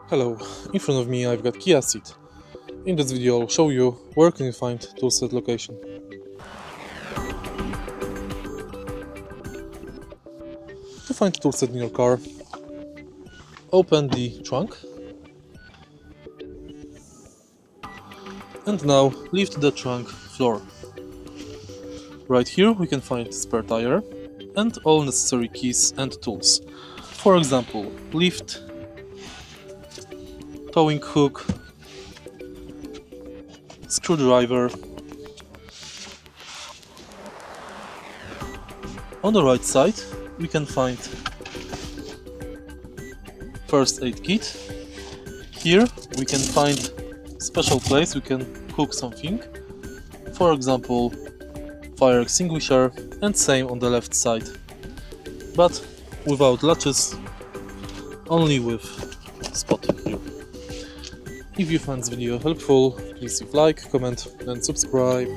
Hello, in front of me I've got Kia Ceed. In this video I'll show you where can you find Toolset location. To find Toolset in your car, open the trunk and now lift the trunk floor. Right here we can find spare tire and all necessary keys and tools. For example, lift, towing hook, screwdriver. On the right side we can find first aid kit. Here we can find special place we can hook something, for example fire extinguisher, and same on the left side, but without latches, only with spot here. If you find this video helpful, please leave like, comment and subscribe.